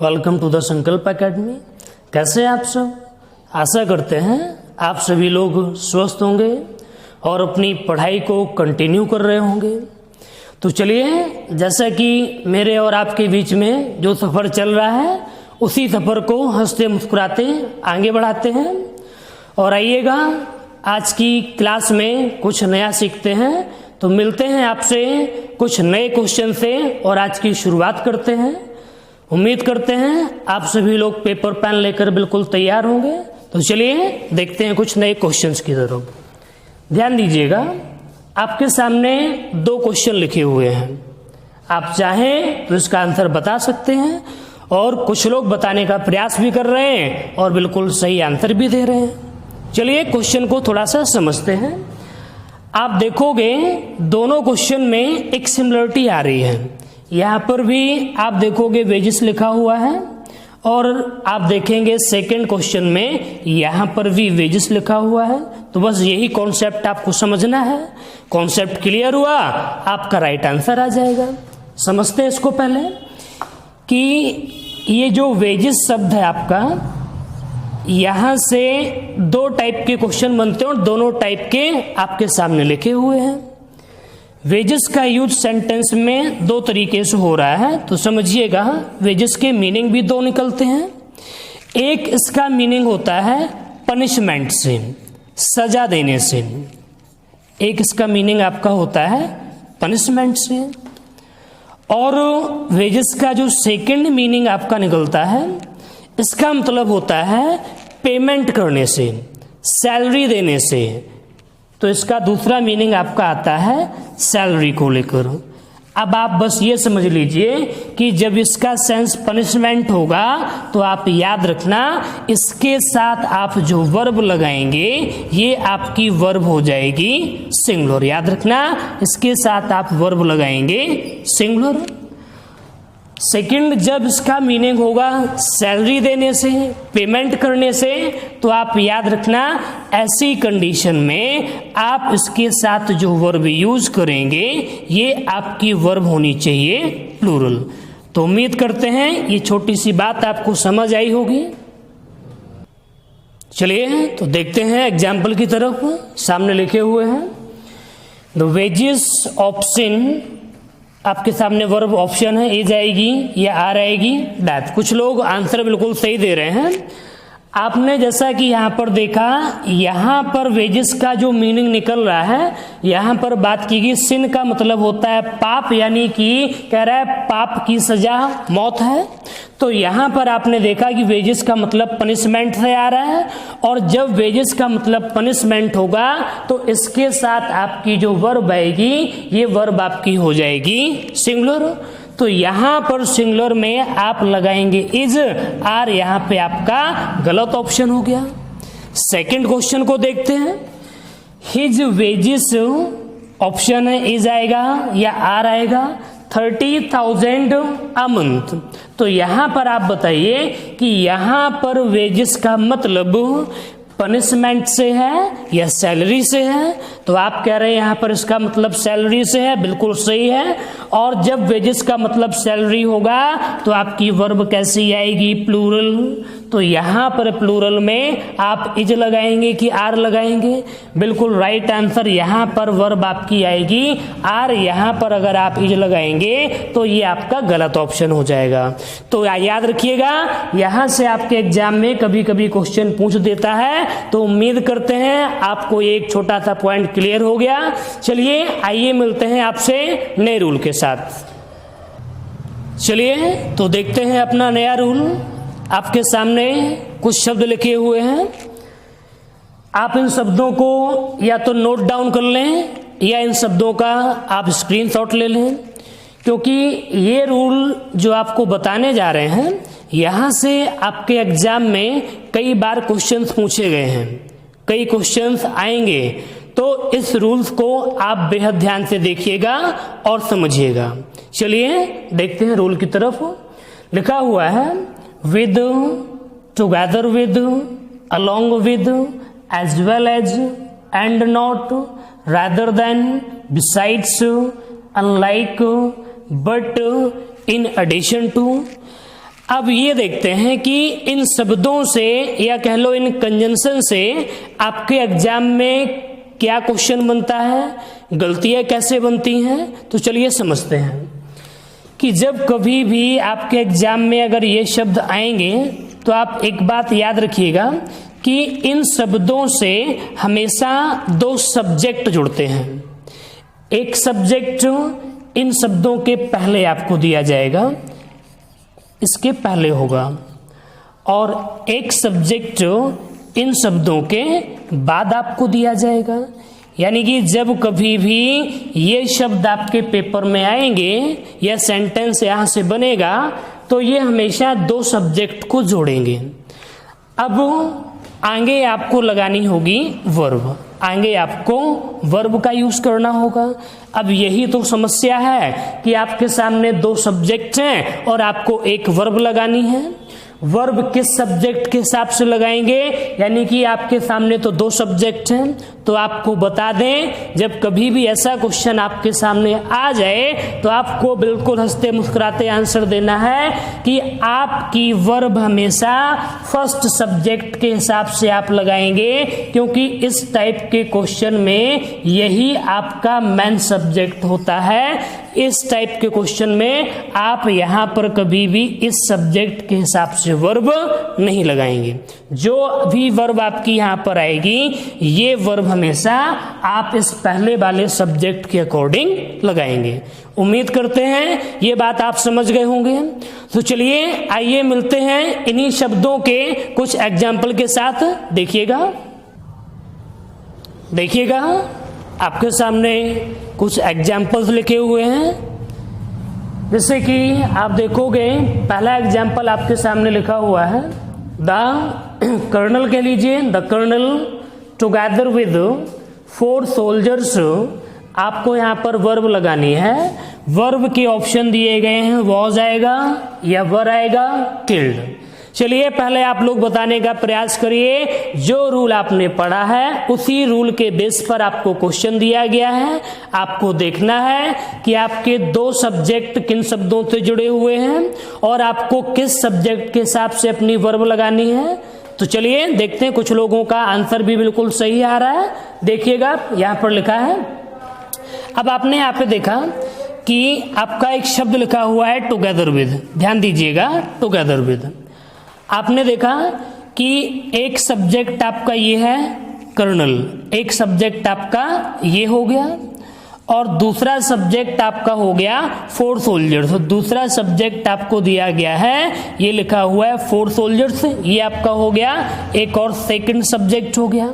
Welcome to the संकल्प academy. कैसे हैं आप सब? आशा करते हैं आप सभी लोग स्वस्थ होंगे और अपनी पढ़ाई को कंटिन्यू कर रहे होंगे। तो चलिए, जैसा कि मेरे और आपके बीच में जो सफ़र चल रहा है उसी सफ़र को हंसते मुस्कुराते आगे बढ़ाते हैं। और आइएगा, आज की क्लास में कुछ नया सीखते हैं। तो मिलते हैं आपसे कुछ नए क्वेश्चन से और आज की शुरुआत करते हैं। उम्मीद करते हैं आप सभी लोग पेपर पेन लेकर बिल्कुल तैयार होंगे। तो चलिए देखते हैं कुछ नए क्वेश्चंस की तरफ। ध्यान दीजिएगा, आपके सामने दो क्वेश्चन लिखे हुए हैं। आप चाहें तो इसका आंसर बता सकते हैं और कुछ लोग बताने का प्रयास भी कर रहे हैं और बिल्कुल सही आंसर भी दे रहे हैं। चलिए क्वेश्चन को थोड़ा सा समझते हैं। आप देखोगे दोनों क्वेश्चन में एक सिमिलरिटी आ रही है। यहाँ पर भी आप देखोगे वेजेस लिखा हुआ है और आप देखेंगे सेकंड क्वेश्चन में यहाँ पर भी वेजेस लिखा हुआ है। तो बस यही कॉन्सेप्ट आपको समझना है। कॉन्सेप्ट क्लियर हुआ, आपका राइट आंसर आ जाएगा। समझते हैं इसको पहले कि ये जो वेजेस शब्द है आपका, यहाँ से दो टाइप के क्वेश्चन बनते हैं और दोनों टाइप के आपके सामने लिखे हुए हैं। वेजेस का यूज सेंटेंस में दो तरीके से हो रहा है, तो समझिएगा वेजेस के मीनिंग भी दो निकलते हैं। एक इसका मीनिंग होता है पनिशमेंट से, सजा देने से। एक इसका मीनिंग आपका होता है पनिशमेंट से। और वेजेस का जो सेकंड मीनिंग आपका निकलता है, इसका मतलब होता है पेमेंट करने से, सैलरी देने से। तो इसका दूसरा मीनिंग आपका आता है सैलरी को लेकर। अब आप बस ये समझ लीजिए कि जब इसका सेंस पनिशमेंट होगा तो आप याद रखना, इसके साथ आप जो वर्ब लगाएंगे ये आपकी वर्ब हो जाएगी सिंगुलर। याद रखना, इसके साथ आप वर्ब लगाएंगे सिंगुलर। सेकंड, जब इसका मीनिंग होगा सैलरी देने से, पेमेंट करने से, तो आप याद रखना ऐसी कंडीशन में आप इसके साथ जो वर्ब यूज करेंगे ये आपकी वर्ब होनी चाहिए प्लूरल। तो उम्मीद करते हैं ये छोटी सी बात आपको समझ आई होगी। चलिए तो देखते हैं एग्जाम्पल की तरफ। सामने लिखे हुए हैं द वेजेस ऑफ सिन। आपके सामने वर्ब ऑप्शन है, इज आएगी या आर आएगी, दैट। कुछ लोग आंसर बिल्कुल सही दे रहे हैं। आपने जैसा कि यहाँ पर देखा, यहाँ पर वेजेस का जो मीनिंग निकल रहा है, यहाँ पर बात की गई सिन का मतलब होता है पाप, यानी कि कह रहा है पाप की सजा मौत है। तो यहाँ पर आपने देखा कि वेजेस का मतलब पनिशमेंट से आ रहा है, और जब वेजेस का मतलब पनिशमेंट होगा तो इसके साथ आपकी जो वर्ब आएगी ये वर्ब आपकी हो जाएगी सिंगुलर। तो यहाँ पर सिंगुलर में आप लगाएंगे इज, आर यहाँ पे आपका गलत ऑप्शन हो गया। सेकंड क्वेश्चन को देखते हैं। हिज वेजेस ऑप्शन है, इज आएगा या आर आएगा, 30,000 अ मंथ। तो यहाँ पर आप बताइए कि यहाँ पर वेजेस का मतलब पनिशमेंट से है या सैलरी से है। तो आप कह रहे हैं यहाँ पर इसका मतलब सैलरी से है, बिल्कुल सही है। और जब वेजेस का मतलब सैलरी होगा तो आपकी वर्ब कैसी आएगी, प्लूरल। तो यहाँ पर प्लूरल में आप इज लगाएंगे कि आर लगाएंगे, बिल्कुल राइट आंसर। यहाँ पर वर्ब आपकी आएगी आर, यहाँ पर अगर आप इज लगाएंगे तो ये आपका गलत ऑप्शन हो जाएगा। तो याद रखिएगा, यहाँ से आपके एग्जाम में कभी कभी क्वेश्चन पूछ देता है। तो उम्मीद करते हैं आपको एक छोटा सा पॉइंट क्लियर हो गया। चलिए आइए मिलते हैं आपसे नए रूल के साथ। चलिए तो देखते हैं अपना नया रूल। आपके सामने कुछ शब्द लिखे हुए हैं। आप इन शब्दों को या तो नोट डाउन कर लें या इन शब्दों का आप स्क्रीनशॉट ले लें, क्योंकि ये रूल जो आपको बताने जा रहे हैं यहाँ से आपके एग्जाम में कई बार क्वेश्चंस पूछे गए हैं, कई क्वेश्चंस आएंगे। तो इस रूल्स को आप बेहद ध्यान से देखिएगा और समझिएगा। चलिए देखते हैं रूल की तरफ। लिखा हुआ है with, together with, along with, as well as, and not, rather than, besides, unlike, but, in addition to. अब ये देखते हैं कि इन शब्दों से या कह लो इन कंजंक्शन से आपके एग्जाम में क्या क्वेश्चन बनता है, गलतियां कैसे बनती हैं। तो चलिए समझते हैं कि जब कभी भी आपके एग्जाम में अगर ये शब्द आएंगे तो आप एक बात याद रखिएगा कि इन शब्दों से हमेशा दो सब्जेक्ट जुड़ते हैं। एक सब्जेक्ट इन शब्दों के पहले आपको दिया जाएगा, इसके पहले होगा, और एक सब्जेक्ट इन शब्दों के बाद आपको दिया जाएगा। यानी कि जब कभी भी ये शब्द आपके पेपर में आएंगे या सेंटेंस यहाँ से बनेगा तो ये हमेशा दो सब्जेक्ट को जोड़ेंगे। अब आगे आपको लगानी होगी वर्ब, आगे आपको वर्ब का यूज करना होगा। अब यही तो समस्या है कि आपके सामने दो सब्जेक्ट हैं और आपको एक वर्ब लगानी है। वर्ब किस सब्जेक्ट के हिसाब से लगाएंगे, यानी कि आपके सामने तो दो सब्जेक्ट हैं, तो आपको बता दें जब कभी भी ऐसा क्वेश्चन आपके सामने आ जाए तो आपको बिल्कुल हंसते मुस्कुराते आंसर देना है कि आपकी वर्ब हमेशा फर्स्ट सब्जेक्ट के हिसाब से आप लगाएंगे, क्योंकि इस टाइप के क्वेश्चन में यही आपका मेन सब्जेक्ट होता है। इस टाइप के क्वेश्चन में आप यहां पर कभी भी इस सब्जेक्ट के हिसाब से वर्ब नहीं लगाएंगे। जो भी वर्ब आपकी यहां पर आएगी ये वर्ब हमेशा आप इस पहले वाले सब्जेक्ट के अकॉर्डिंग लगाएंगे। उम्मीद करते हैं ये बात आप समझ गए होंगे। तो चलिए आइए मिलते हैं इन्हीं शब्दों के कुछ एग्जाम्पल के साथ। देखिएगा आपके सामने कुछ एग्जाम्पल्स लिखे हुए हैं। जैसे कि आप देखोगे पहला एग्जाम्पल आपके सामने लिखा हुआ है द कर्नल, कह लीजिए the colonel together with 4 soldiers. आपको यहाँ पर वर्ब लगानी है। वर्ब के ऑप्शन दिए गए हैं, वॉज आएगा या वर आएगा, किल्ड। चलिए पहले आप लोग बताने का प्रयास करिए। जो रूल आपने पढ़ा है उसी रूल के बेस पर आपको क्वेश्चन दिया गया है। आपको देखना है कि आपके दो सब्जेक्ट किन शब्दों से जुड़े हुए हैं और आपको किस सब्जेक्ट के हिसाब से अपनी वर्ब लगानी है। तो चलिए देखते हैं। कुछ लोगों का आंसर भी बिल्कुल सही आ रहा है। देखिएगा यहाँ पर लिखा है। अब आपने यहाँ पे देखा कि आपका एक शब्द लिखा हुआ है टुगेदर विद। ध्यान दीजिएगा, टुगेदर विद। आपने देखा कि एक सब्जेक्ट आपका ये है कर्नल, एक सब्जेक्ट आपका ये हो गया और दूसरा सब्जेक्ट आपका हो गया 4 सोल्जर्स। तो दूसरा सब्जेक्ट आपको दिया गया है, ये लिखा हुआ है 4 सोल्जर्स, ये आपका हो गया एक और सेकंड सब्जेक्ट हो गया।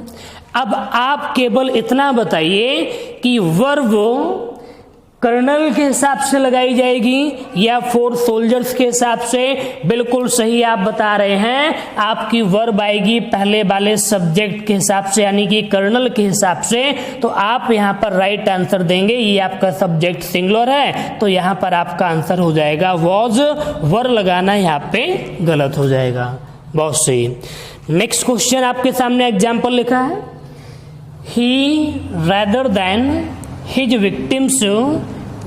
अब आप केवल इतना बताइए कि वर्ब कर्नल के हिसाब से लगाई जाएगी या 4 सोल्जर्स के हिसाब से। बिल्कुल सही आप बता रहे हैं। आपकी वर्ब आएगी पहले वाले सब्जेक्ट के हिसाब से, यानी कि कर्नल के हिसाब से। तो आप यहां पर राइट आंसर देंगे। ये आपका सब्जेक्ट सिंगुलर है तो यहां पर आपका आंसर हो जाएगा वॉज। वर लगाना यहां पे गलत हो जाएगा। बहुत सही। नेक्स्ट क्वेश्चन आपके सामने एग्जाम्पल लिखा है ही rather than his victims.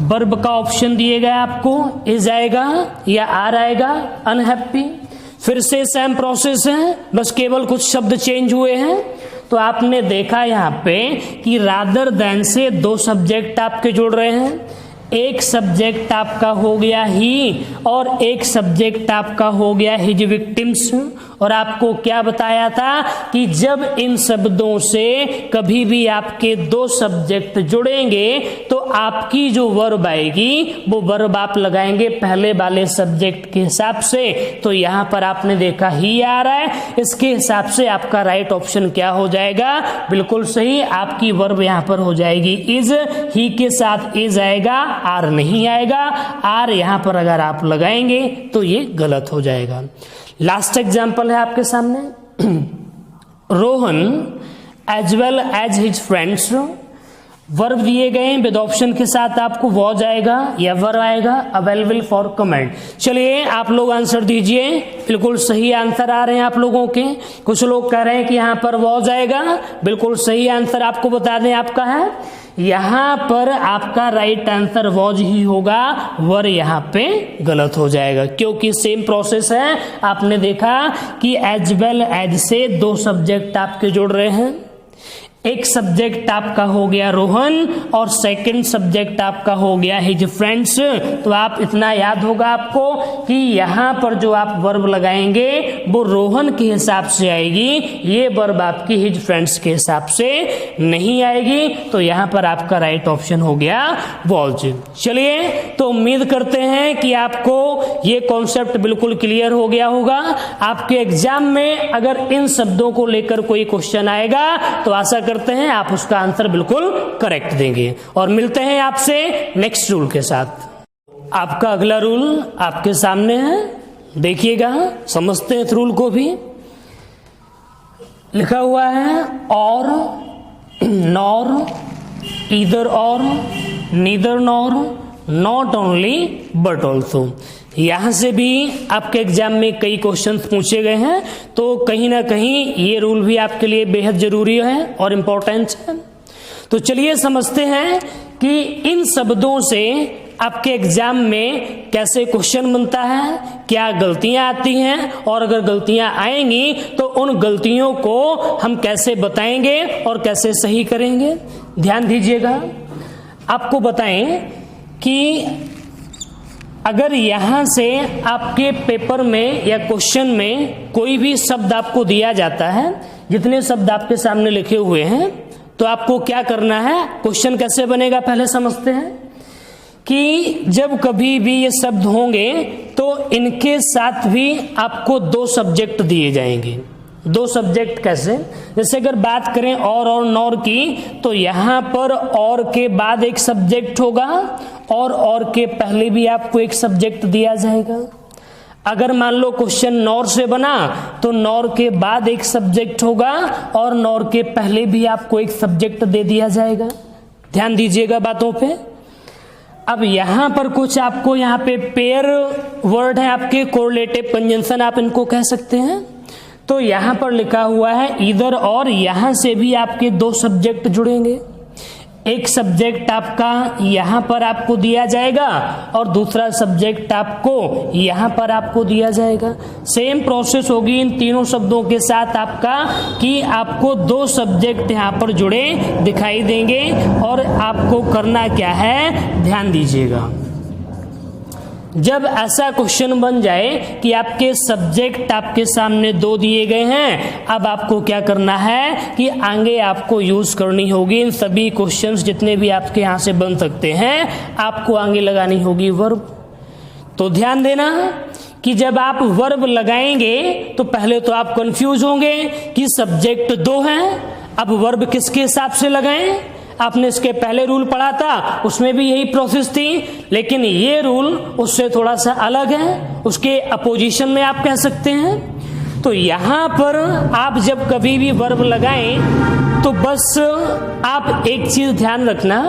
Verb का ऑप्शन दिए गए आपको, इज आएगा या आर आएगा, अनहैप्पी। फिर से सेम प्रोसेस है, बस केवल कुछ शब्द चेंज हुए हैं। तो आपने देखा यहाँ पे कि रादर देन से दो सब्जेक्ट आपके जुड़ रहे हैं। एक सब्जेक्ट आपका हो गया ही और एक सब्जेक्ट आपका हो गया हिज विक्टिम्स। और आपको क्या बताया था कि जब इन शब्दों से कभी भी आपके दो सब्जेक्ट जुड़ेंगे तो आपकी जो वर्ब आएगी वो वर्ब आप लगाएंगे पहले वाले सब्जेक्ट के हिसाब से। तो यहां पर आपने देखा ही आ रहा है, इसके हिसाब से आपका राइट ऑप्शन क्या हो जाएगा, बिल्कुल सही। आपकी वर्ब यहां पर हो जाएगी इज। ही के साथ इज आएगा, आर नहीं आएगा। आर यहां पर अगर आप लगाएंगे तो ये गलत हो जाएगा। लास्ट एग्जाम्पल है आपके सामने Rohan as well as his friends. Verb दिए गए हैं विद ऑप्शन के साथ, आपको वॉज आएगा या वर आएगा, अवेलेबल फॉर कमेंट। चलिए आप लोग आंसर दीजिए। बिल्कुल सही आंसर आ रहे हैं आप लोगों के। कुछ लोग कह रहे हैं कि यहाँ पर वॉज आएगा, बिल्कुल सही आंसर आपको बता दें आपका है यहां पर आपका राइट आंसर वॉज ही होगा, वर यहां पे गलत हो जाएगा, क्योंकि सेम प्रोसेस है। आपने देखा कि एज वेल एज से दो सब्जेक्ट आपके जुड़ रहे हैं, एक सब्जेक्ट आपका हो गया रोहन और सेकंड सब्जेक्ट आपका हो गया हिज फ्रेंड्स। तो आप इतना याद होगा आपको कि यहां पर जो आप वर्ब लगाएंगे वो रोहन के हिसाब से आएगी, ये वर्ब आपकी हिज फ्रेंड्स के हिसाब से नहीं आएगी। तो यहां पर आपका राइट ऑप्शन हो गया वॉज। चलिए, तो उम्मीद करते हैं कि आपको ये कॉन्सेप्ट बिल्कुल क्लियर हो गया होगा। आपके एग्जाम में अगर इन शब्दों को लेकर कोई क्वेश्चन आएगा तो आशा करते हैं आप उसका आंसर बिल्कुल करेक्ट देंगे। और मिलते हैं आपसे नेक्स्ट रूल के साथ। आपका अगला रूल आपके सामने है, देखिएगा, समझते हैं इस रूल को भी। लिखा हुआ है और, नॉर, ईदर और, neither nor, not only but also. यहां से भी आपके एग्जाम में कई क्वेश्चंस पूछे गए हैं, तो कहीं ना कहीं ये रूल भी आपके लिए बेहद जरूरी है और इम्पोर्टेंट है। तो चलिए समझते हैं कि इन शब्दों से आपके एग्जाम में कैसे क्वेश्चन बनता है, क्या गलतियां आती हैं, और अगर गलतियां आएंगी तो उन गलतियों को हम कैसे बताएंगे और कैसे सही करेंगे। ध्यान दीजिएगा, आपको बताएं कि अगर यहां से आपके पेपर में या क्वेश्चन में कोई भी शब्द आपको दिया जाता है, जितने शब्द आपके सामने लिखे हुए हैं, तो आपको क्या करना है, क्वेश्चन कैसे बनेगा पहले समझते हैं। कि जब कभी भी ये शब्द होंगे तो इनके साथ भी आपको दो सब्जेक्ट दिए जाएंगे। दो सब्जेक्ट कैसे, जैसे अगर बात करें और नॉर की, तो यहां पर और के बाद एक सब्जेक्ट होगा और के पहले भी आपको एक सब्जेक्ट दिया जाएगा। अगर मान लो क्वेश्चन नॉर से बना तो नॉर के बाद एक सब्जेक्ट होगा और नॉर के पहले भी आपको एक सब्जेक्ट दे दिया जाएगा। ध्यान दीजिएगा बातों पे। अब यहां पर कुछ आपको यहाँ पे पेयर वर्ड है आपके, कोरिलेटिव कंजंक्शन आप इनको कह सकते हैं। तो यहां पर लिखा हुआ है ईदर और, यहां से भी आपके दो सब्जेक्ट जुड़ेंगे। एक सब्जेक्ट आपका यहां पर आपको दिया जाएगा और दूसरा सब्जेक्ट आपको यहां पर आपको दिया जाएगा। सेम प्रोसेस होगी इन तीनों शब्दों के साथ आपका, कि आपको दो सब्जेक्ट यहां पर जुड़े दिखाई देंगे और आपको करना क्या है, ध्यान दीजिएगा। जब ऐसा क्वेश्चन बन जाए कि आपके सब्जेक्ट आपके सामने दो दिए गए हैं, अब आपको क्या करना है कि आगे आपको यूज करनी होगी इन सभी क्वेश्चंस जितने भी आपके यहां से बन सकते हैं, आपको आगे लगानी होगी वर्ब। तो ध्यान देना कि जब आप वर्ब लगाएंगे तो पहले तो आप कंफ्यूज होंगे कि सब्जेक्ट दो हैं, अब वर्ब किसके हिसाब से लगाएं। आपने इसके पहले रूल पढ़ा था, उसमें भी यही प्रोसेस थी, लेकिन ये रूल उससे थोड़ा सा अलग है, उसके अपोजिशन में आप कह सकते हैं। तो यहां पर आप जब कभी भी वर्ब लगाएं तो बस आप एक चीज ध्यान रखना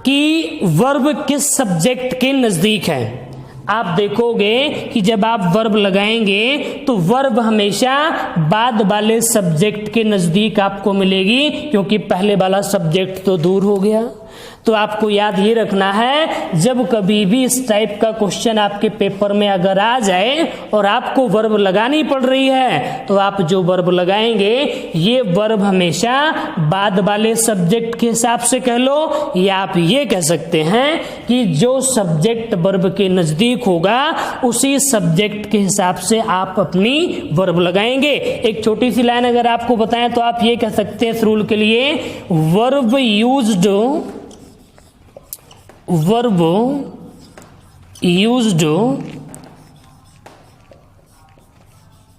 कि वर्ब किस सब्जेक्ट के नजदीक है। आप देखोगे कि जब आप वर्ब लगाएंगे तो वर्ब हमेशा बाद वाले सब्जेक्ट के नजदीक आपको मिलेगी, क्योंकि पहले वाला सब्जेक्ट तो दूर हो गया। तो आपको याद ये रखना है, जब कभी भी इस टाइप का क्वेश्चन आपके पेपर में अगर आ जाए और आपको वर्ब लगानी पड़ रही है, तो आप जो वर्ब लगाएंगे ये वर्ब हमेशा बाद वाले सब्जेक्ट के हिसाब से कह लो, या आप ये कह सकते हैं कि जो सब्जेक्ट वर्ब के नजदीक होगा उसी सब्जेक्ट के हिसाब से आप अपनी वर्ब लगाएंगे। एक छोटी सी लाइन अगर आपको बताएं तो आप ये कह सकते हैं इस रूल के लिए, verb used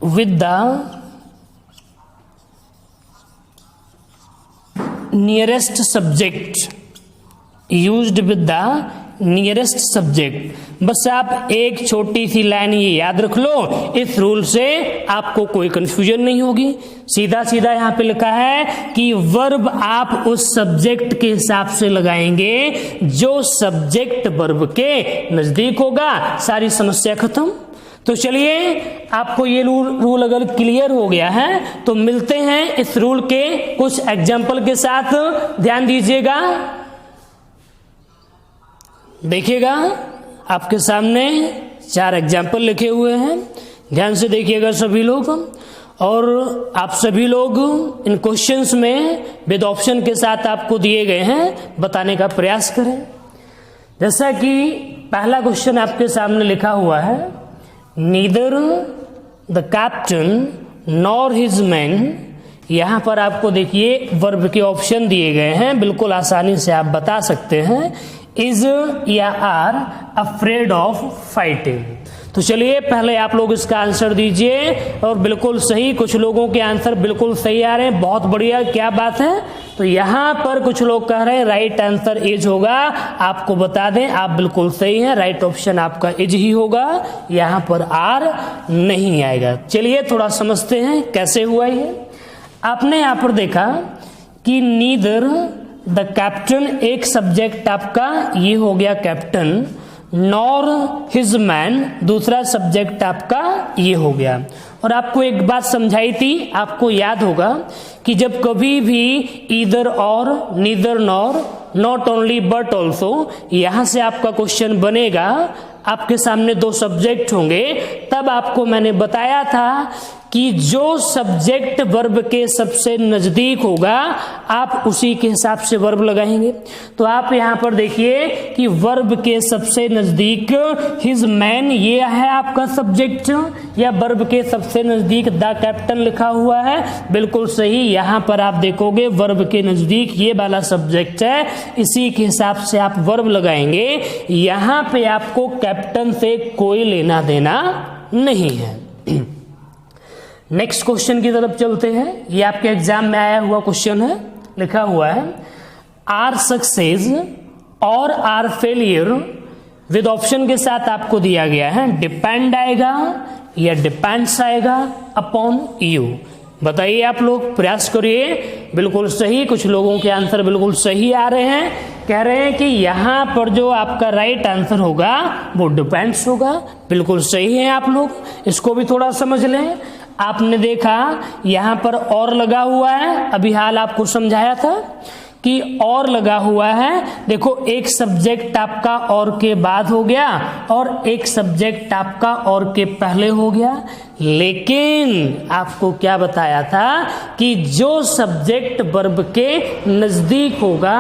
with the nearest subject, used with the nearest subject. बस आप एक छोटी सी लाइन ये याद रख लो, इस रूल से आपको कोई कंफ्यूजन नहीं होगी। सीधा सीधा यहाँ पे लिखा है कि वर्ब आप उस सब्जेक्ट के हिसाब से लगाएंगे जो सब्जेक्ट वर्ब के नजदीक होगा, सारी समस्या खत्म। तो चलिए, आपको ये रूल अगर क्लियर हो गया है तो मिलते हैं इस रूल के कुछ एग्जाम्पल के साथ। ध्यान दीजिएगा। देखिएगा आपके सामने 4 एग्जाम्पल लिखे हुए हैं, ध्यान से देखिएगा सभी लोग, और आप सभी लोग इन क्वेश्चंस में विद ऑप्शन के साथ आपको दिए गए हैं बताने का प्रयास करें। जैसा कि पहला क्वेश्चन आपके सामने लिखा हुआ है, neither the captain nor his man. यहाँ पर आपको देखिए वर्ब के ऑप्शन दिए गए हैं, बिल्कुल आसानी से आप बता सकते हैं, इज या आर अफ्रेड ऑफ फाइटिंग। तो चलिए पहले आप लोग इसका आंसर दीजिए, और बिल्कुल सही, कुछ लोगों के आंसर बिल्कुल सही आ रहे हैं, बहुत बढ़िया, क्या बात है। तो यहाँ पर कुछ लोग कह रहे हैं राइट आंसर इज होगा, आपको बता दें आप बिल्कुल सही हैं, राइट ऑप्शन आपका इज ही होगा, यहाँ पर आर नहीं आएगा। चलिए थोड़ा समझते हैं कैसे हुआ ये। आपने यहाँ पर देखा कि नीदर द कैप्टन, एक सब्जेक्ट आपका ये हो गया कैप्टन, नॉर हिज मैन दूसरा सब्जेक्ट आपका ये हो गया। और आपको एक बात समझाई थी, आपको याद होगा कि जब कभी भी ईदर और, neither nor, not only but also, यहां से आपका क्वेश्चन बनेगा, आपके सामने 2 सब्जेक्ट होंगे, तब आपको मैंने बताया था कि जो सब्जेक्ट वर्ब के सबसे नजदीक होगा आप उसी के हिसाब से वर्ब लगाएंगे। तो आप यहां पर देखिए कि वर्ब के सबसे नजदीक हिज मैन ये है आपका सब्जेक्ट, या वर्ब के सबसे नजदीक द कैप्टन लिखा हुआ है, बिल्कुल सही। यहां पर आप देखोगे वर्ब के नजदीक ये वाला सब्जेक्ट है, इसी के हिसाब से आप वर्ब लगाएंगे। यहां पे आपको कैप्टन से कोई लेना देना नहीं है। नेक्स्ट क्वेश्चन की तरफ चलते हैं, ये आपके एग्जाम में आया हुआ क्वेश्चन है, लिखा हुआ है आर सक्सेस और आर फेलियर, विद ऑप्शन के साथ आपको दिया गया है, डिपेंड आएगा या डिपेंड्स आएगा अपॉन यू। बताइए आप लोग, प्रयास करिए, बिल्कुल सही, कुछ लोगों के आंसर बिल्कुल सही आ रहे हैं, कह रहे हैं कि यहां पर जो आपका राइट आंसर होगा वो डिपेंड्स होगा, बिल्कुल सही है। आप लोग इसको भी थोड़ा समझ लें। आपने देखा यहां पर और लगा हुआ है, अभी हाल आपको समझाया था कि और लगा हुआ है। देखो एक सब्जेक्ट आपका और के बाद हो गया और एक सब्जेक्ट आपका और के पहले हो गया, लेकिन आपको क्या बताया था कि जो सब्जेक्ट वर्ब के नजदीक होगा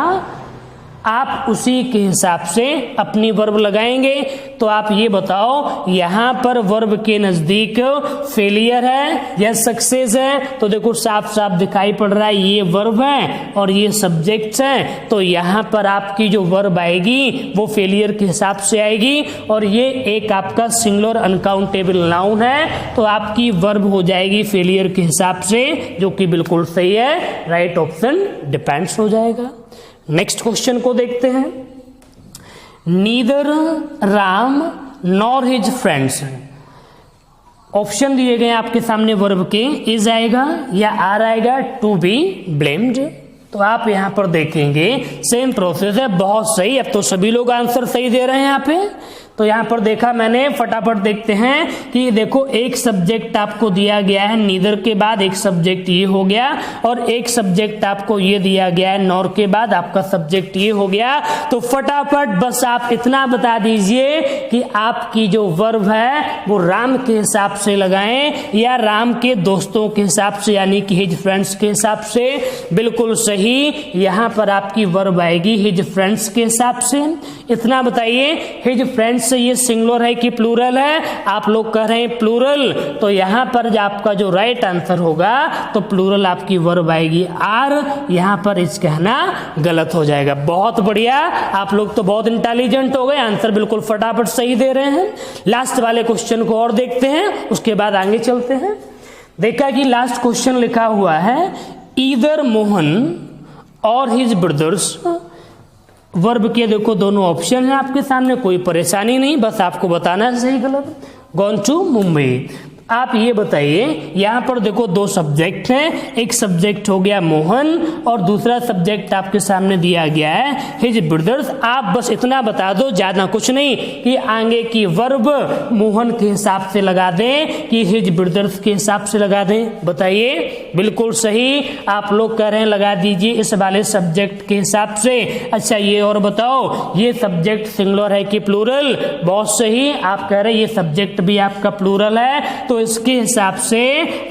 आप उसी के हिसाब से अपनी वर्ब लगाएंगे। तो आप ये बताओ यहां पर वर्ब के नजदीक फेलियर है या सक्सेस है, तो देखो साफ साफ दिखाई पड़ रहा है ये वर्ब है और ये सब्जेक्ट है, तो यहां पर आपकी जो वर्ब आएगी वो फेलियर के हिसाब से आएगी, और ये एक आपका सिंगुलर अनकाउंटेबल नाउन है, तो आपकी वर्ब हो जाएगी फेलियर के हिसाब से, जो कि बिल्कुल सही है, राइट ऑप्शन डिपेंड्स हो जाएगा। नेक्स्ट क्वेश्चन को देखते हैं, neither Ram nor his friends, option दिए गए आपके सामने वर्ब के, इज आएगा या आर आएगा, टू बी ब्लेम्ड। तो आप यहां पर देखेंगे सेम प्रोसेस है, बहुत सही, अब तो सभी लोग आंसर सही दे रहे हैं यहाँ पे। तो यहां पर देखा मैंने, फटाफट देखते हैं कि देखो एक सब्जेक्ट आपको दिया गया है नीदर के बाद, एक सब्जेक्ट ये हो गया, और एक सब्जेक्ट आपको ये दिया गया है नॉर के बाद, आपका सब्जेक्ट ये हो गया। तो फटाफट बस आप इतना बता दीजिए कि आपकी जो वर्ब है वो राम के हिसाब से लगाएं या राम के दोस्तों के हिसाब से, यानी कि हिज फ्रेंड्स के हिसाब से। बिल्कुल सही, यहां पर आपकी वर्ब आएगी हिज फ्रेंड्स के हिसाब से। इतना बताइए हिज फ्रेंड्स से ये सिंगुलर है कि प्लूरल है, आप लोग कह रहे हैं प्लूरल, तो यहां पर जो आपका जो राइट आंसर होगा तो प्लूरल आपकी वर्ब आएगी आर, यहां पर इस कहना गलत हो जाएगा। बहुत बढ़िया, आप लोग तो बहुत इंटेलिजेंट हो गए, आंसर बिल्कुल फटाफट सही दे रहे हैं। लास्ट वाले क्वेश्चन को और देखते हैं, उसके बाद आगे चलते हैं। देखा कि लास्ट क्वेश्चन लिखा हुआ है ईदर मोहन और हिज ब्रदर्स, वर्ब के देखो दोनों ऑप्शन है आपके सामने, कोई परेशानी नहीं, बस आपको बताना है सही गलत। गॉन टू मुंबई, आप ये बताइए, यहाँ पर देखो दो सब्जेक्ट हैं, एक सब्जेक्ट हो गया मोहन और दूसरा सब्जेक्ट आपके सामने दिया गया है हिज ब्रदर्स। आप बस इतना बता दो, ज्यादा कुछ नहीं, कि आगे की वर्ब मोहन के हिसाब से लगा दें कि हिज ब्रदर्स के हिसाब से लगा दें। बताइए, बिल्कुल सही। आप लोग कह रहे हैं लगा दीजिए इस वाले सब्जेक्ट के हिसाब से। अच्छा, ये और बताओ, ये सब्जेक्ट सिंगुलर है कि प्लूरल? बहुत सही, आप कह रहे हैं ये सब्जेक्ट भी आपका प्लूरल है, तो इसके हिसाब से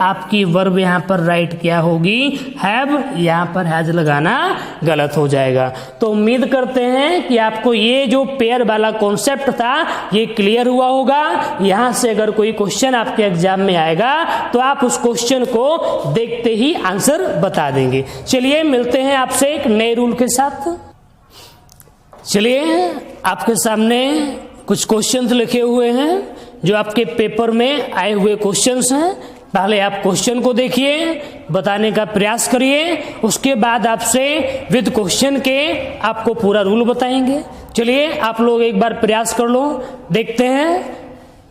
आपकी वर्ब यहाँ पर राइट क्या होगी? हैव। यहाँ पर हैज लगाना गलत हो जाएगा। तो उम्मीद करते हैं कि आपको ये जो पेयर वाला कॉन्सेप्ट था ये क्लियर हुआ होगा। यहाँ से अगर कोई क्वेश्चन आपके एग्जाम में आएगा तो आप उस क्वेश्चन को देखते ही आंसर बता देंगे। चलिए मिलते हैं आपसे एक नए रूल के साथ। चलिए, आपके सामने कुछ क्वेश्चंस लिखे हुए हैं जो आपके पेपर में आए हुए क्वेश्चंस हैं। पहले आप क्वेश्चन को देखिए, बताने का प्रयास करिए, उसके बाद आपसे विद क्वेश्चन के आपको पूरा रूल बताएंगे। चलिए आप लोग एक बार प्रयास कर लो, देखते हैं।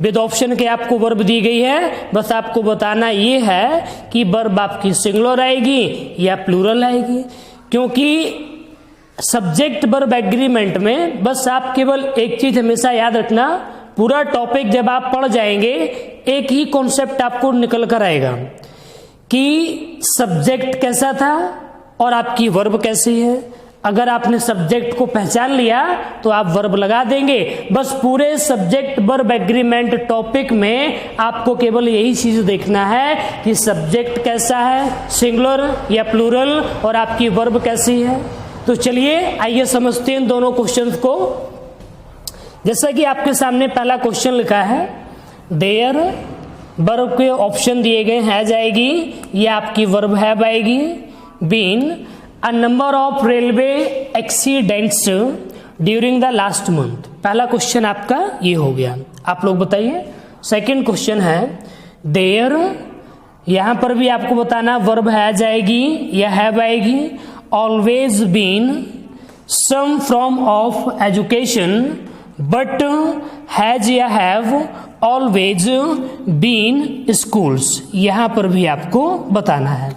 विद ऑप्शन के आपको वर्ब दी गई है, बस आपको बताना ये है कि वर्ब आपकी सिंगुलर आएगी या प्लूरल आएगी, क्योंकि सब्जेक्ट वर्ब एग्रीमेंट में बस आप केवल एक चीज हमेशा याद रखना, पूरा टॉपिक जब आप पढ़ जाएंगे एक ही कॉन्सेप्ट आपको निकल कर आएगा कि सब्जेक्ट कैसा था और आपकी वर्ब कैसी है। अगर आपने सब्जेक्ट को पहचान लिया तो आप वर्ब लगा देंगे। बस पूरे सब्जेक्ट वर्ब एग्रीमेंट टॉपिक में आपको केवल यही चीज देखना है कि सब्जेक्ट कैसा है, सिंगुलर या प्लूरल, और आपकी वर्ब कैसी है। तो चलिए आइए समझते हैं दोनों क्वेश्चंस को। जैसा कि आपके सामने पहला क्वेश्चन लिखा है, देयर, वर्ब के ऑप्शन दिए गए हैं, हैज आएगी या आपकी वर्ब हैव आएगी। Been a number of railway accidents during the last month. पहला क्वेश्चन आपका ये हो गया। आप लोग बताइए। सेकंड क्वेश्चन है, देयर, यहां पर भी आपको बताना वर्ब हैज आएगी या हैव आएगी। Always been some form of education, but has या हैव ऑलवेज बीन स्कूल्स। यहां पर भी आपको बताना है।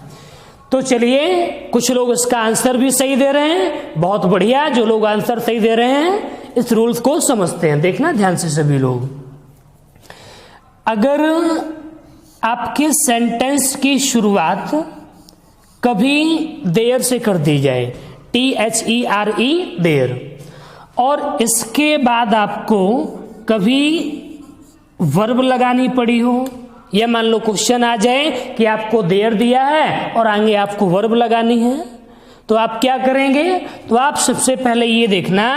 तो चलिए, कुछ लोग इसका आंसर भी सही दे रहे हैं, बहुत बढ़िया। जो लोग आंसर सही दे रहे हैं इस रूल्स को समझते हैं, देखना ध्यान से सभी लोग। अगर आपके सेंटेंस की शुरुआत कभी देयर से कर दी जाए, THERE, देयर, और इसके बाद आपको कभी वर्ब लगानी पड़ी हो, या मान लो क्वेश्चन आ जाए कि आपको देयर दिया है और आगे आपको वर्ब लगानी है, तो आप क्या करेंगे? तो आप सबसे पहले ये देखना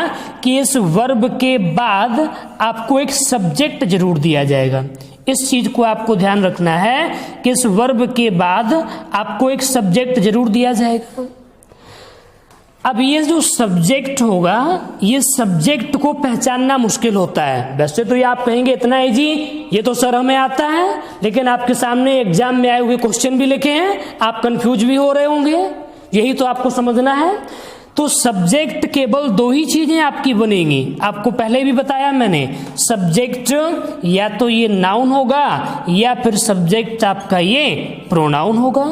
कि इस वर्ब के बाद आपको एक सब्जेक्ट जरूर दिया जाएगा। इस चीज को आपको ध्यान रखना है कि इस वर्ब के बाद आपको एक सब्जेक्ट जरूर दिया जाएगा। अब ये जो सब्जेक्ट होगा, ये सब्जेक्ट को पहचानना मुश्किल होता है। वैसे तो ये आप कहेंगे इतना इजी, ये तो सर हमें आता है, लेकिन आपके सामने एग्जाम में आए हुए क्वेश्चन भी लिखे हैं, आप कंफ्यूज भी हो रहे होंगे। यही तो आपको समझना है। तो सब्जेक्ट केवल दो ही चीजें आपकी बनेंगी, आपको पहले भी बताया मैंने। सब्जेक्ट या तो ये नाउन होगा या फिर सब्जेक्ट आपका ये प्रोनाउन होगा,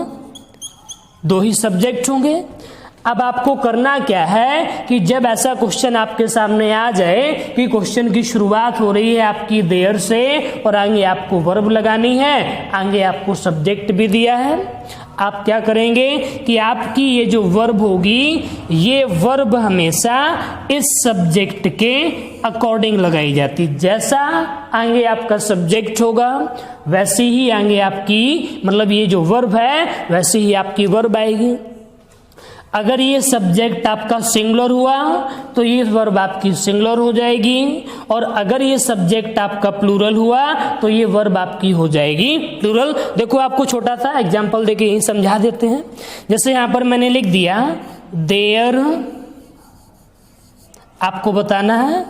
दो ही सब्जेक्ट होंगे। अब आपको करना क्या है कि जब ऐसा क्वेश्चन आपके सामने आ जाए कि क्वेश्चन की शुरुआत हो रही है आपकी देयर से और आगे आपको वर्ब लगानी है, आगे आपको सब्जेक्ट भी दिया है, आप क्या करेंगे कि आपकी ये जो वर्ब होगी, ये वर्ब हमेशा इस सब्जेक्ट के अकॉर्डिंग लगाई जाती। जैसा आगे आपका सब्जेक्ट होगा वैसे ही आगे आपकी, मतलब ये जो वर्ब है वैसे ही आपकी वर्ब आएगी। अगर ये सब्जेक्ट आपका सिंगुलर हुआ तो ये वर्ब आपकी सिंगुलर हो जाएगी, और अगर ये सब्जेक्ट आपका प्लूरल हुआ तो ये वर्ब आपकी हो जाएगी प्लूरल। देखो आपको छोटा सा एग्जांपल देके यही समझा देते हैं। जैसे यहां पर मैंने लिख दिया देयर, आपको बताना है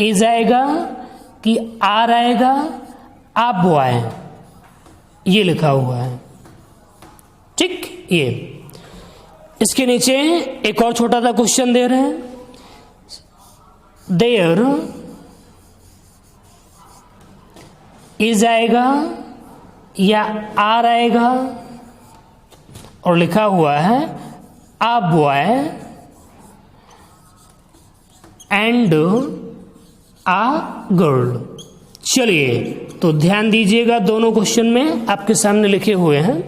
इज आएगा कि आर आएगा, आप वो आए, ये लिखा हुआ है, ठीक। ये इसके नीचे एक और छोटा सा क्वेश्चन दे रहे हैं, देयर इज आएगा या आर आएगा और लिखा हुआ है a boy and a girl. चलिए तो ध्यान दीजिएगा, दोनों क्वेश्चन में आपके सामने लिखे हुए हैं,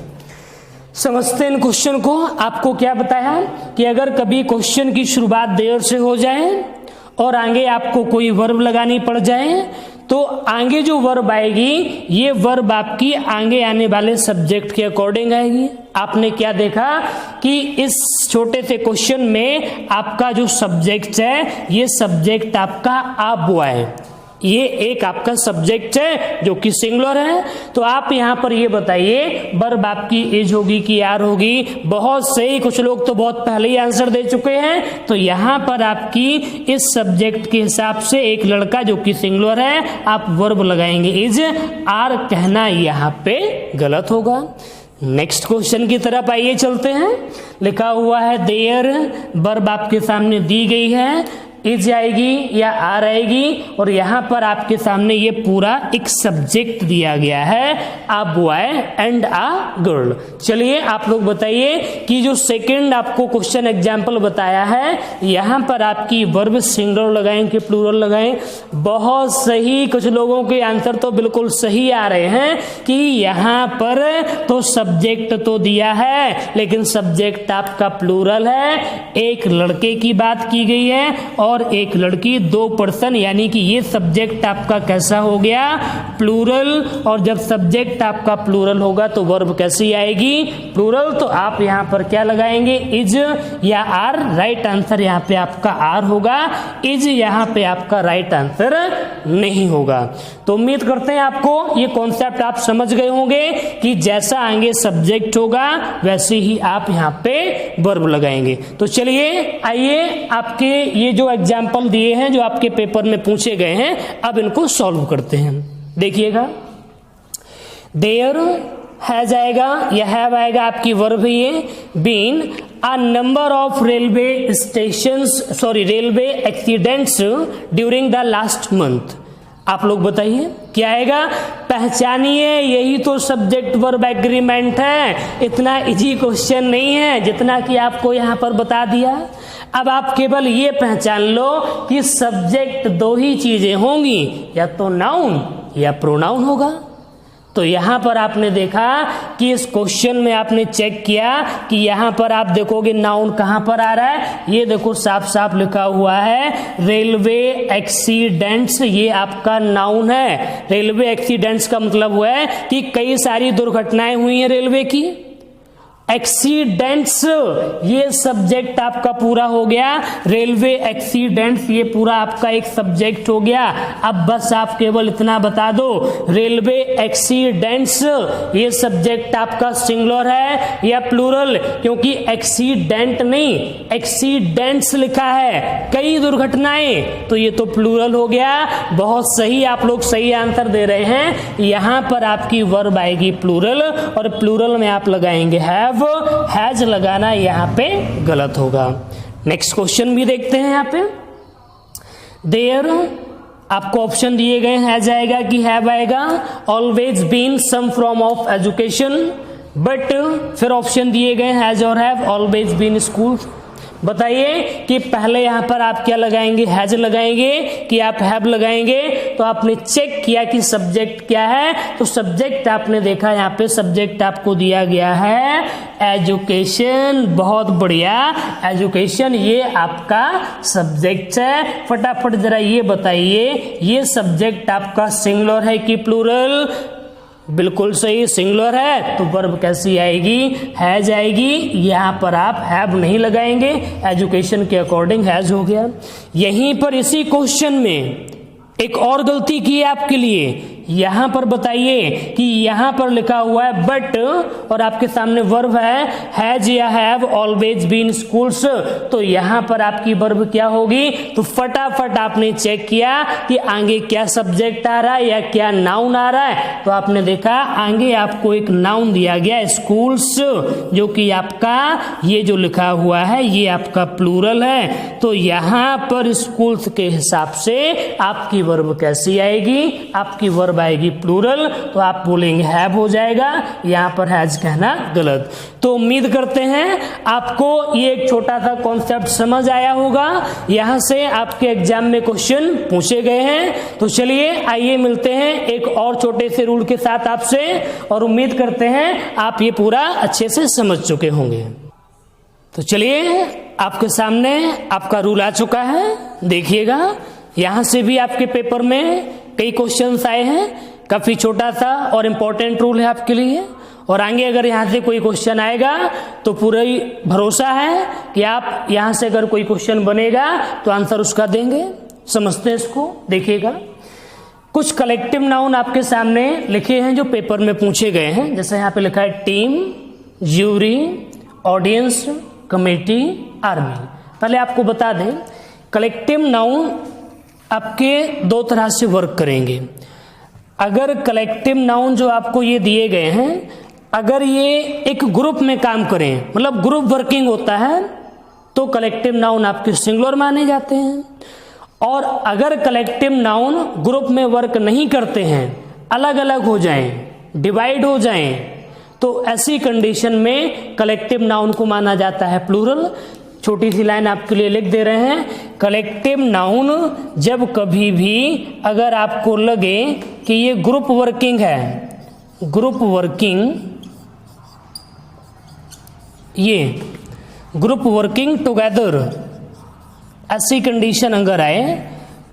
समझते हैं इन क्वेश्चन को। आपको क्या बताया कि अगर कभी क्वेश्चन की शुरुआत देयर से हो जाए और आगे आपको कोई वर्ब लगानी पड़ जाए तो आगे जो वर्ब आएगी ये वर्ब आपकी आगे आने वाले सब्जेक्ट के अकॉर्डिंग आएगी। आपने क्या देखा कि इस छोटे से क्वेश्चन में आपका जो सब्जेक्ट है ये सब्जेक्ट आपका अ बॉय, ये एक आपका सब्जेक्ट है जो कि सिंगुलर है। तो आप यहां पर ये बताइए वर्ब आपकी इज होगी कि आर होगी। बहुत सही, कुछ लोग तो बहुत पहले ही आंसर दे चुके हैं। तो यहां पर आपकी इस सब्जेक्ट के हिसाब से एक लड़का जो कि सिंगुलर है आप वर्ब लगाएंगे इज, आर कहना यहां पे गलत होगा। नेक्स्ट क्वेश्चन की तरफ आइए चलते हैं। लिखा हुआ है देयर, वर्ब आपके सामने दी गई है, इज आएगी या आर आएगी और यहां पर आपके सामने ये पूरा एक सब्जेक्ट दिया गया है a boy and a girl. चलिए आप लोग बताइए कि जो सेकंड आपको क्वेश्चन एग्जांपल बताया है यहां पर आपकी वर्ब सिंगुलर लगाएं कि प्लूरल लगाएं। बहुत सही, कुछ लोगों के आंसर तो बिल्कुल सही आ रहे हैं कि यहां पर तो सब्जेक्ट तो दिया है लेकिन सब्जेक्ट आपका प्लूरल है, एक लड़के की बात की गई है और एक लड़की, दो पर्सन, यानी कि ये सब्जेक्ट आपका कैसा हो गया, प्लूरल। और जब सब्जेक्ट आपका प्लूरल होगा तो वर्ब कैसी आएगी, प्लूरल। तो आप यहां पर क्या लगाएंगे, इज या आर। राइट आंसर यहां पे आपका आर होगा, इज यहां पे आपका राइट आंसर नहीं होगा। तो उम्मीद करते हैं आपको ये कॉन्सेप्ट आप समझ गए होंगे कि जैसा आगे सब्जेक्ट होगा वैसे ही आप यहां पे वर्ब लगाएंगे। तो चलिए आइए आपके ये जो एग्जाम्पल दिए हैं जो आपके पेपर में पूछे गए हैं अब इनको सॉल्व करते हैं। देखिएगा देयर हैज आएगा या हैव आएगा, आपकी वर्ब है ये। Been a number of railway accidents during the last month. आप लोग बताइए क्या आएगा, पहचानिए, यही तो सब्जेक्ट वर्ब एग्रीमेंट है। इतना इजी क्वेश्चन नहीं है जितना कि आपको यहां पर बता दिया। अब आप केवल ये पहचान लो कि सब्जेक्ट दो ही चीजें होंगी, या तो नाउन या प्रोनाउन होगा। तो यहां पर आपने देखा कि इस क्वेश्चन में आपने चेक किया कि यहां पर आप देखोगे नाउन कहां पर आ रहा है, ये देखो साफ साफ लिखा हुआ है रेलवे एक्सीडेंट्स, ये आपका नाउन है। रेलवे एक्सीडेंट्स का मतलब हुआ है कि कई सारी दुर्घटनाएं हुई हैं रेलवे की। एक्सीडेंट्स ये सब्जेक्ट आपका पूरा हो गया, रेलवे एक्सीडेंट्स ये पूरा आपका एक सब्जेक्ट हो गया। अब बस आप केवल इतना बता दो रेलवे एक्सीडेंट्स ये सब्जेक्ट आपका सिंगुलर है या प्लूरल, क्योंकि एक्सीडेंट नहीं एक्सीडेंट्स लिखा है, कई दुर्घटनाएं, तो ये तो प्लूरल हो गया। बहुत सही, आप लोग सही आंसर दे रहे हैं। यहां पर आपकी वर्ब आएगी प्लूरल और प्लूरल में आप लगाएंगे हैव, हैज लगाना यहां पे गलत होगा। नेक्स्ट क्वेश्चन भी देखते हैं यहां पे। देयर आपको ऑप्शन दिए गए, हैज आएगा कि हैव आएगा। Always been some form of education, but फिर ऑप्शन दिए गए हैज और हैव। Always been school. बताइए कि पहले यहां पर आप क्या लगाएंगे, हैज लगाएंगे कि आप हैव लगाएंगे। तो आपने चेक किया कि सब्जेक्ट क्या है, तो सब्जेक्ट आपने देखा यहां पे सब्जेक्ट आपको दिया गया है एजुकेशन। बहुत बढ़िया, एजुकेशन ये आपका सब्जेक्ट है। फटाफट जरा ये बताइए ये सब्जेक्ट आपका सिंगुलर है कि प्लूरल। बिल्कुल सही, सिंगुलर है, तो वर्ब कैसी आएगी, हैज आएगी। यहां पर आप हैव नहीं लगाएंगे, एजुकेशन के अकॉर्डिंग हैज हो गया। यहीं पर इसी क्वेश्चन में एक और गलती की है आपके लिए। यहां पर बताइए कि यहां पर लिखा हुआ है बट और आपके सामने वर्ब है हैज या हैव ऑलवेज बीन स्कूल्स, तो यहां पर आपकी वर्ब क्या होगी। तो फटाफट आपने चेक किया कि आगे क्या सब्जेक्ट आ रहा है या क्या नाउन आ रहा है। तो आपने देखा आगे आपको एक नाउन दिया गया स्कूल्स, जो कि आपका ये जो लिखा हुआ है ये आपका प्लूरल है। तो यहां पर स्कूल्स के हिसाब से आपकी वर्ब कैसी आएगी, आपकी वर्ब आएगी प्लूरल तो आप बोलेंगे हैव हो जाएगा, यहाँ पर हैज कहना गलत। तो उम्मीद करते हैं आपको ये एक छोटा सा कॉन्सेप्ट समझ आया होगा। यहाँ से आपके एग्जाम में क्वेश्चन पूछे गए हैं। तो चलिए आइए मिलते हैं एक और छोटे से रूल के साथ आपसे, और उम्मीद करते हैं आप ये पूरा अच्छे से समझ चुके होंगे। तो चलिए आपके सामने आपका रूल आ चुका है, देखिएगा। यहाँ से भी आपके पेपर में कई क्वेश्चंस आए हैं, काफी छोटा सा और इम्पोर्टेंट रूल है आपके लिए। और आगे अगर यहाँ से कोई क्वेश्चन आएगा तो पूरा ही भरोसा है कि आप यहाँ से अगर कोई क्वेश्चन बनेगा तो आंसर उसका देंगे। समझते हैं इसको, देखिएगा। कुछ कलेक्टिव नाउन आपके सामने लिखे हैं जो पेपर में पूछे गए हैं। जैसे यहाँ पे लिखा है team, jury, audience, committee, army. पहले आपको बता दें कलेक्टिव नाउन आपके दो तरह से वर्क करेंगे। अगर कलेक्टिव नाउन जो आपको ये दिए गए हैं, अगर ये एक ग्रुप में काम करें, मतलब ग्रुप वर्किंग होता है, तो कलेक्टिव नाउन आपके सिंगुलर माने जाते हैं। और अगर कलेक्टिव नाउन ग्रुप में वर्क नहीं करते हैं, अलग अलग हो जाएं, डिवाइड हो जाएं, तो ऐसी कंडीशन में कलेक्टिव नाउन को माना जाता है प्लूरल। छोटी सी लाइन आपके लिए लिख दे रहे हैं, कलेक्टिव नाउन जब कभी भी अगर आपको लगे कि ये ग्रुप वर्किंग है, ग्रुप वर्किंग, ये ग्रुप वर्किंग टुगेदर, ऐसी कंडीशन अगर आए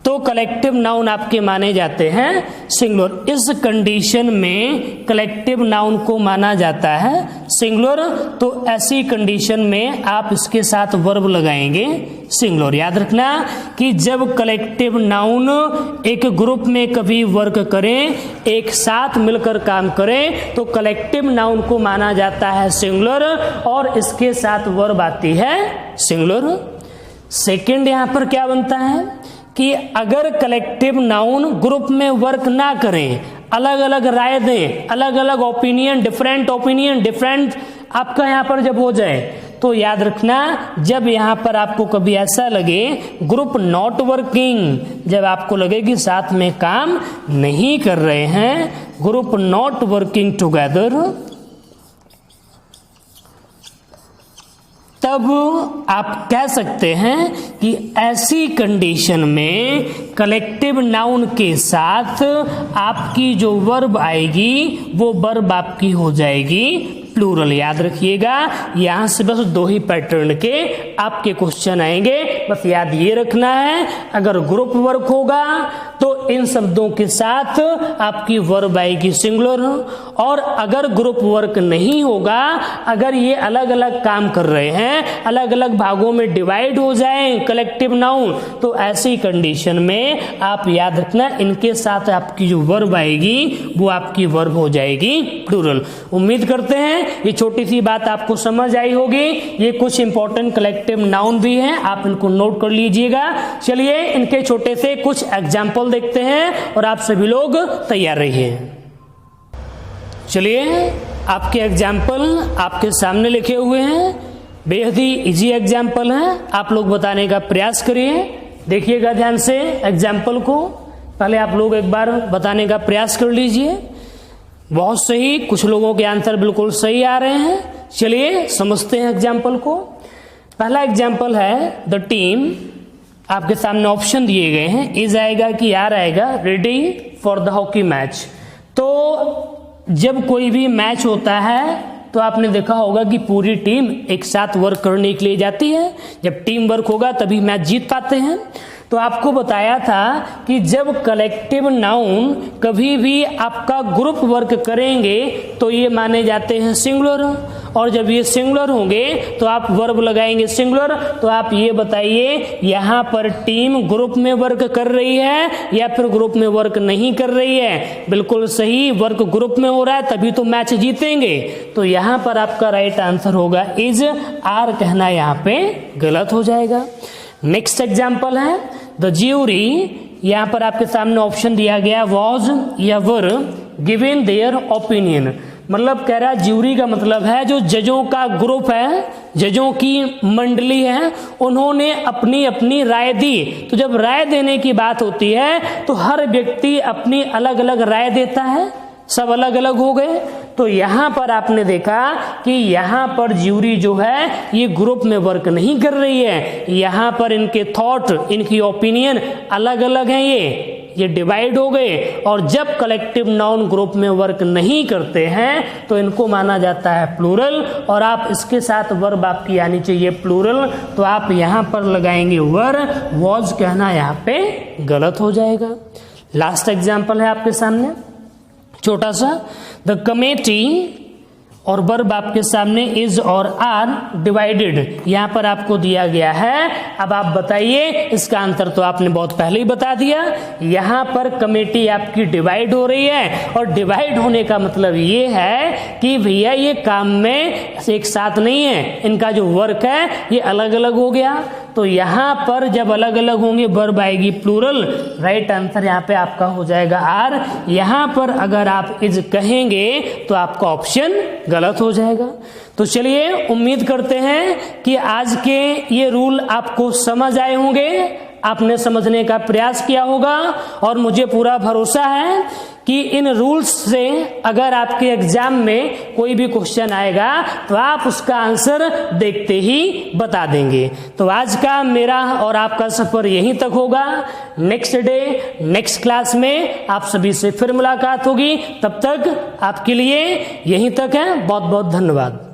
तो कलेक्टिव नाउन आपके माने जाते हैं सिंगुलर। इस कंडीशन में कलेक्टिव नाउन को माना जाता है सिंगुलर। तो ऐसी कंडीशन में आप इसके साथ वर्ब लगाएंगे सिंगुलर। याद रखना कि जब कलेक्टिव नाउन एक ग्रुप में कभी वर्क करें, एक साथ मिलकर काम करें, तो कलेक्टिव नाउन को माना जाता है सिंगुलर और इसके साथ वर्ब आती है सिंगुलर। सेकंड यहां पर क्या बनता है कि अगर कलेक्टिव नाउन ग्रुप में वर्क ना करें, अलग अलग राय दें, अलग अलग ओपिनियन, डिफरेंट आपका यहां पर जब हो जाए, तो याद रखना जब यहां पर आपको कभी ऐसा लगे ग्रुप नॉट वर्किंग, जब आपको लगे कि साथ में काम नहीं कर रहे हैं, ग्रुप नॉट वर्किंग टुगेदर, तब आप कह सकते हैं कि ऐसी कंडीशन में कलेक्टिव नाउन के साथ आपकी जो वर्ब आएगी वो वर्ब आपकी हो जाएगी प्लूरल। याद रखिएगा, यहां से बस दो ही पैटर्न के आपके क्वेश्चन आएंगे। बस याद ये रखना है, अगर ग्रुप वर्क होगा तो इन शब्दों के साथ आपकी वर्ब आएगी सिंगुलर, और अगर ग्रुप वर्क नहीं होगा, अगर ये अलग अलग काम कर रहे हैं, अलग अलग भागों में डिवाइड हो जाएं कलेक्टिव नाउन, तो ऐसी कंडीशन में आप याद रखना इनके साथ आपकी जो वर्ब आएगी वो आपकी वर्ब हो जाएगी प्लूरल। उम्मीद करते हैं ये छोटी सी बात आपको समझ आई होगी। ये कुछ इंपॉर्टेंट कलेक्टिव नाउन भी हैं, आप इनको नोट कर लीजिएगा। चलिए इनके छोटे से कुछ एग्जाम्पल देखते हैं और आप सभी लोग तैयार रहिए। चलिए आपके एग्जाम्पल आपके सामने लिखे हुए हैं, बेहद ही इजी एग्जाम्पल हैं, आप लोग बताने का प्रयास करिए। देखिएगा ध्यान से एग्जाम्पल को, पहले आप लोग एक बार बताने का प्रयास कर लीजिए। बहुत सही, कुछ लोगों के आंसर बिल्कुल सही आ रहे हैं। चलिए समझते हैं एग्जाम्पल को। पहला एग्जाम्पल है द टीम, आपके सामने ऑप्शन दिए गए हैं, इज आएगा कि आर आएगा, ready for the hockey match. तो जब कोई भी मैच होता है तो आपने देखा होगा कि पूरी टीम एक साथ वर्क करने के लिए जाती है। जब टीम वर्क होगा तभी मैच जीत पाते हैं। तो आपको बताया था कि जब कलेक्टिव नाउन कभी भी आपका ग्रुप वर्क करेंगे तो ये माने जाते हैं सिंगुलर, और जब ये सिंगुलर होंगे तो आप वर्ब लगाएंगे सिंगुलर। तो आप ये बताइए यहाँ पर टीम ग्रुप में वर्क कर रही है या फिर ग्रुप में वर्क नहीं कर रही है? बिल्कुल सही, वर्क ग्रुप में हो रहा है तभी तो मैच जीतेंगे। तो यहाँ पर आपका राइट आंसर होगा इज, आर कहना यहाँ पे गलत हो जाएगा। नेक्स्ट एग्जाम्पल है द ज्यूरी, यहां पर आपके सामने ऑप्शन दिया गया वॉज या वर गिवन देयर ओपिनियन। मतलब कह रहा है ज्यूरी का मतलब है जो जजों का ग्रुप है, जजों की मंडली है, उन्होंने अपनी अपनी राय दी। तो जब राय देने की बात होती है तो हर व्यक्ति अपनी अलग अलग राय देता है, सब अलग अलग हो गए। तो यहां पर आपने देखा कि यहां पर ज्यूरी जो है ये ग्रुप में वर्क नहीं कर रही है, यहां पर इनके थॉट, इनकी ओपिनियन अलग अलग हैं, ये डिवाइड हो गए। और जब कलेक्टिव नाउन ग्रुप में वर्क नहीं करते हैं तो इनको माना जाता है प्लूरल। और आप इसके साथ वर्ब आपकी आनी चाहिए प्लूरल, तो आप यहां पर लगाएंगे वर, वॉज कहना यहां पे गलत हो जाएगा। लास्ट एग्जाम्पल है आपके सामने छोटा सा, द कमेटी और वर्ब आपके सामने इज और आर डिवाइडेड, यहां पर आपको दिया गया है। अब आप बताइए, इसका आंसर तो आपने बहुत पहले ही बता दिया। यहां पर कमेटी आपकी डिवाइड हो रही है, और डिवाइड होने का मतलब ये है कि भैया ये काम में एक साथ नहीं है, इनका जो वर्क है ये अलग अलग हो गया। तो यहां पर जब अलग अलग होंगे वर्ब आएगी प्लूरल, राइट आंसर यहां पे आपका हो जाएगा आर। यहां पर अगर आप इज कहेंगे तो आपका ऑप्शन गलत हो जाएगा। तो चलिए, उम्मीद करते हैं कि आज के ये रूल आपको समझ आए होंगे, आपने समझने का प्रयास किया होगा, और मुझे पूरा भरोसा है कि इन रूल्स से अगर आपके एग्जाम में कोई भी क्वेश्चन आएगा तो आप उसका आंसर देखते ही बता देंगे। तो आज का मेरा और आपका सफर यहीं तक होगा। नेक्स्ट डे नेक्स्ट क्लास में आप सभी से फिर मुलाकात होगी। तब तक आपके लिए यहीं तक है। बहुत बहुत धन्यवाद।